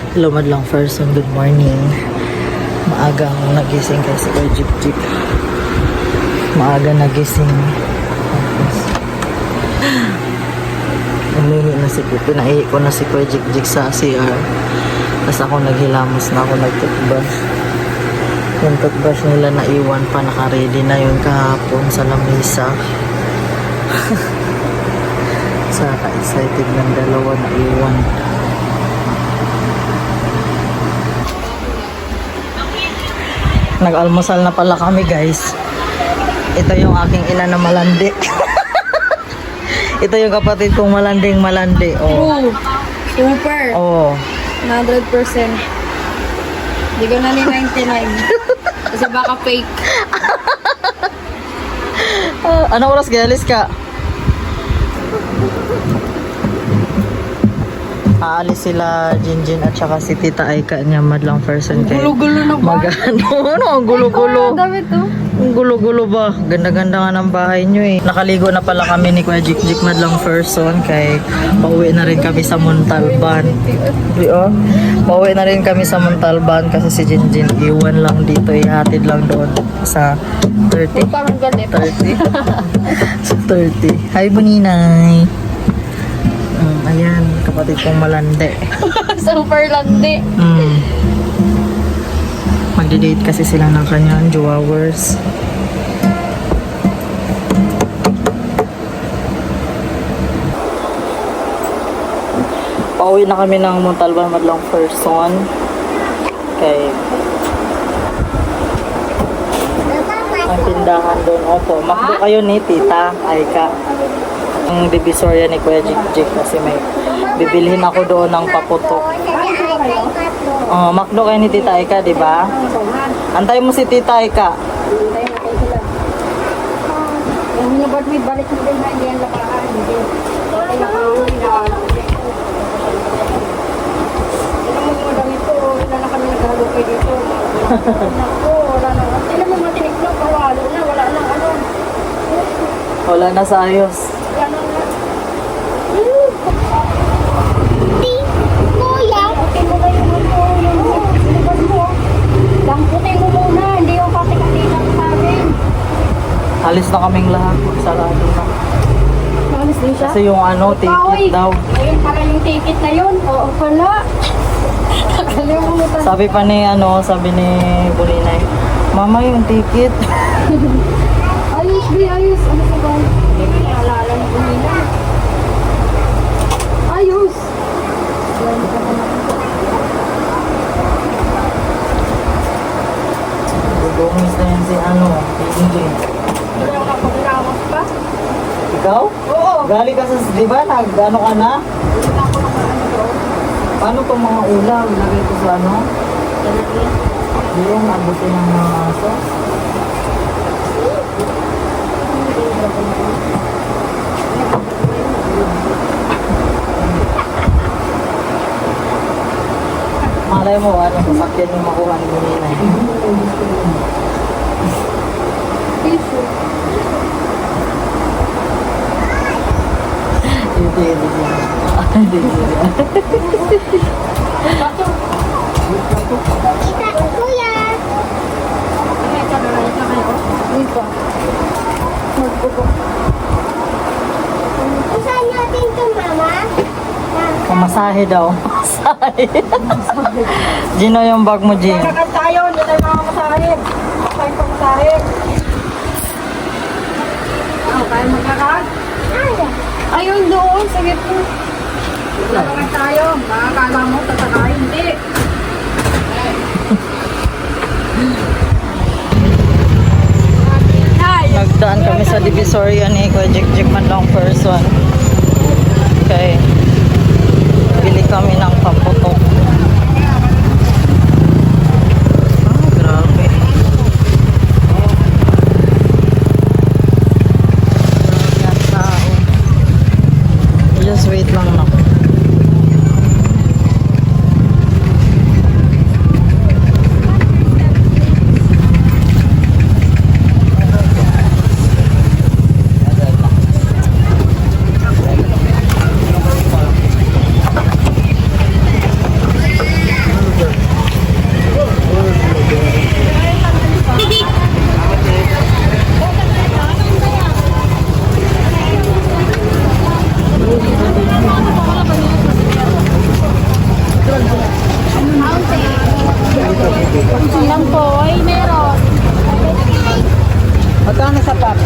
Hello madlang person, good morning. Maagang nagising kasi Kuya Jik Jik. Maaga nagising. Umihi na si Kuya. Pinaihi ko na si Kuya Jik Jik sa CR. Tapos ako naghilamos na ako nag-toothbrush. Yung toothbrush nila naiwan pa, naka-ready na yun kahapon sa lamesa. Sa ka-excited ng dalawa na iwan. Nag-almusal na pala kami guys. Ito yung aking ina na malandi. Ito yung kapatid kong malanding malandi. Oh. Super. Oh. 100%. Hindi ko na ni 99. Kasi baka fake. Ano oras galis ka? Aalis sila Jinjin at saka si Tita Aika niya madlang person kay Gulo-gulo na ba? Ano ang gulo-gulo? Dami to. Ang gulo-gulo ba? Ganda-ganda nga ng bahay nyo eh. Nakaligo na pala kami ni Kuya Jik Jik madlang person kay pauwi na rin kami sa Montalban. Oh, pauwi na rin kami sa Montalban kasi si Jinjin iwan lang dito, ihatid lang doon sa 30. Parang galit. 30. Sa 30. Hi Buninay. Ayan, kapatid kong malandi. Super landi. Magdi-date kasi sila ng kanyang jowawers. Pauwi na kami ng Montalban madlang person. Okay. Ang tindahan doon. Opo, makdo kayo ni Tita Aika. Ang divisoria ni Kuya Jik Jik kasi may bibilhin ako doon ng paputok. Oh, makdo kayo ni Tita Aika, di ba? Antay mo si Tita Aika. Yung hinabad may balik mo din na hindi yan lakaan. Hindi. Dati nakahuli na. Tignan mo yung dami ito. Wala na kami naghalukay dito. Naku, wala na. Tignan mo matinig na. Pawalo na. Wala na ano. Wala na sa ayos. Wala na nga. Kuya, Putin mo na yung ano. Yung libas mo. Lamputin mo muna. Hindi yung patik-atikan sa akin. Alis na kaming lahat. Sarado na. Naalis din siya? Kasi yung ano, ticket daw. Ayun pala yung ticket na yun. Oo pala. Nakalimutan. Sabi pa ni ano, sabi ni Buninay, Mama yung ticket. Ayos, di ayos. Ano sa ba? Hindi ko naalala ng kanina. Ayos. Gugumis na yan si ano, Jinjin. Hindi ako nakapaglawas pa. Ikaw? Oo. Gali ka sa, di ba, nag-ano ka na? Hindi na ako nakaano doon. Paano itong mga ulam? Lagay ko sa ano? Hindi yung abutin ng mga aso. Malay mo, ano, sasakyan yung makuha ni Buninay. Tissue. Hindi. kuya. Ay, ito na lang. Ito kayo. Dito. Magbubo. Saan natin ito, mama? Pamasahe daw. Pamasahe. Gino yung bag mo, Gino. Kakad tayo. Hindi tayo makamasahin. Tayo pamasahin. Tayo magkakad. Ayun doon. Sige po. Kakad tayo. Makakala mo. Tatakay. Hindi. Nagdaan kami sa Divisoria ni Kuya Jik Jik madlang person. Okay. Bili kami ng paputok. Grabe. Yan tao. Just wait lang na. Lang po, ay meron. Magkano sa pack?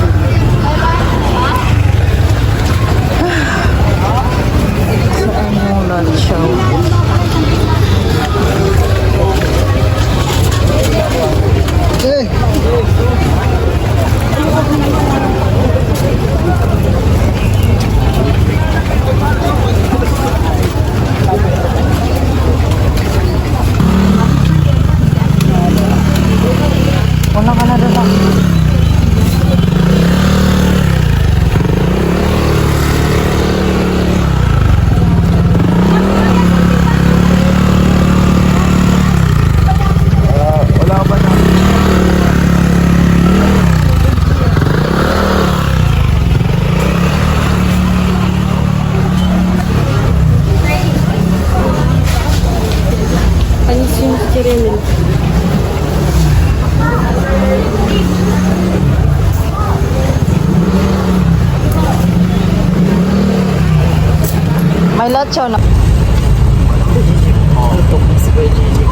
Saan yung lansyaw? Una ka na doon. Pansin si Renel. May latsaw na. Ito si Kuya Gigi.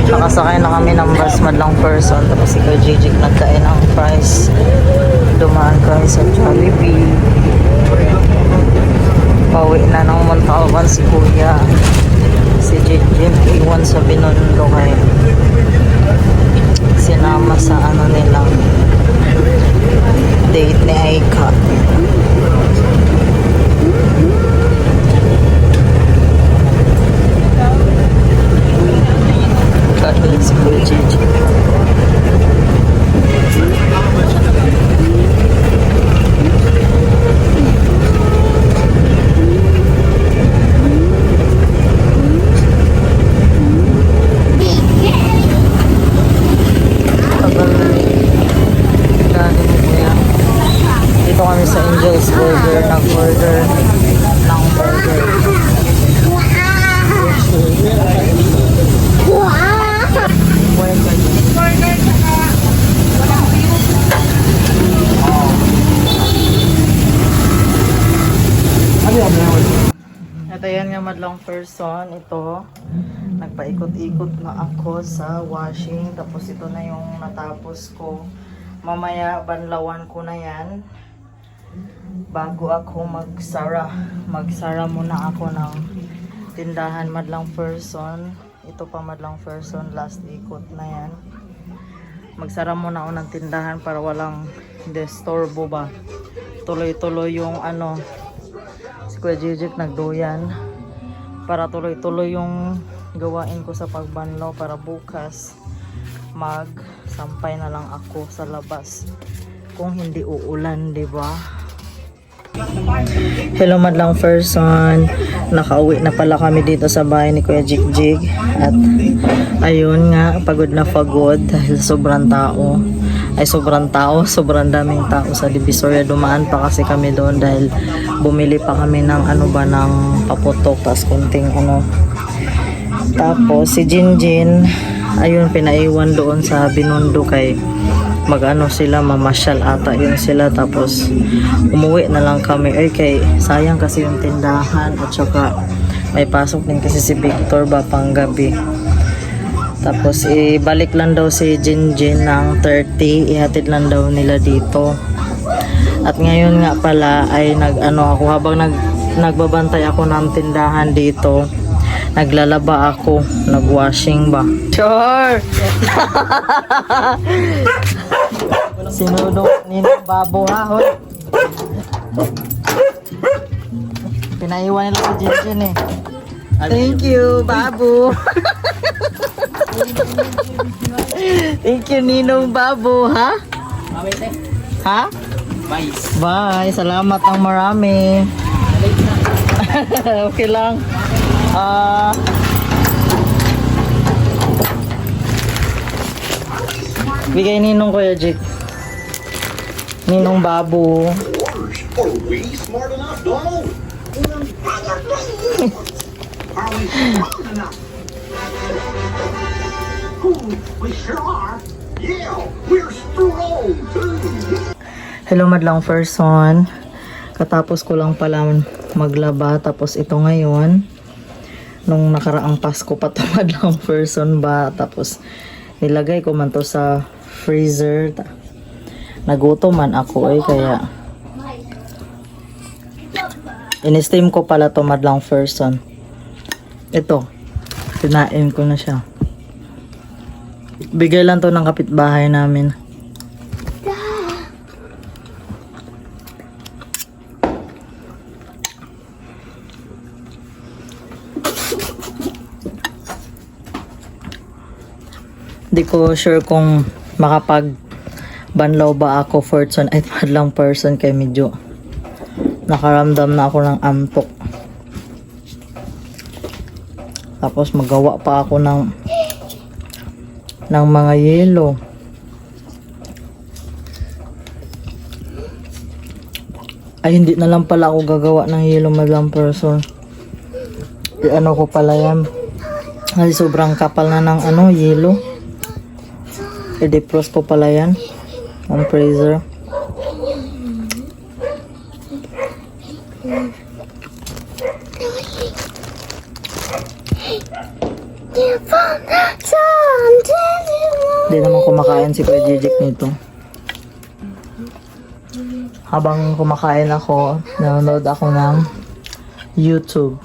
Nakasakay na kami ng bus madlang person. Tapos si Kuya Gigi nagkain ng fries. Dumaan kami sa Jollibee. Pauwi na ng Montalban si Kuya. Si Gigi iwan sa Binondo kay sinama sa ano nilang date ni Aika. Kaya si Kuya Gigi. Dito kami sa Angel's Burger, nag-order ng burger. Ito yan nga madlang person, ito. Nagpaikot-ikot na ako sa washing, tapos ito na yung natapos ko. Mamaya banlawan ko na yan. Bago ako magsara muna ako ng tindahan madlang person. Ito pa madlang person, last ikot na yan. Magsara muna ako ng tindahan para walang disturbo ba. Tuloy-tuloy yung ano, si Kuya Gigi nagduyan. Para tuloy-tuloy yung gawain ko sa pagbanlaw para bukas magsampay na lang ako sa labas kung hindi uulan, di ba? Hello madlang person, nakauwi na pala kami dito sa bahay ni Kuya Jigjig at ayun nga, pagod na pagod dahil sobrang daming tao sa Divisoria. Dumaan pa kasi kami doon dahil bumili pa kami ng ano ba, ng paputok, tas kunting ano. Tapos si Jinjin ayun, pinaiwan doon sa Binondo kay mag-ano sila, mamasyal ata yun sila. Tapos umuwi na lang kami. Ay kay sayang kasi yung tindahan at saka may pasok din kasi si Victor ba panggabi. Tapos ibalik lang daw si Jinjin ng 30, ihatid lang daw nila dito. At ngayon nga pala ay nag-ano ako habang nagbabantay ako ng tindahan dito. Naglalaba ako, nagwashing ba. Sure! Sinunod ni Babo ha, hoy. Pinaiwan nila si Jinjin eh. Thank you, Babu. Thank you, Ninong Babu, ha? Ha? Bye. Bye. Salamat ng marami. Okay lang. Bigay Ninong Kuya Jig. Ninong Babu. Are we smart enough, Donald? Are we strong enough? We sure are. Yeah, we're strong too. Hello madlang person. Katapos ko lang pala maglaba. Tapos ito ngayon, nung nakaraang Pasko pa tumadlang person ba. Tapos nilagay ko man to sa freezer. Nagutom man ako kaya in-steam ko pala to madlang person. Ito, tinain ko na siya. Bigay lang to ng kapitbahay namin. Di ko sure kung makapag-banlaw ba ako for ay madlang person kay medyo nakaramdam na ako ng antok. Tapos magawa pa ako ng mga yelo. Ay, hindi na lang pala ako gagawa ng yelo madlang person. Ano ko pala yan. Ay, sobrang kapal na ng yelo. I-defrost ko pala yan. Ang freezer. Hindi naman kumakain si Kuya Jijik nito. Habang kumakain ako, nanonood ako ng YouTube.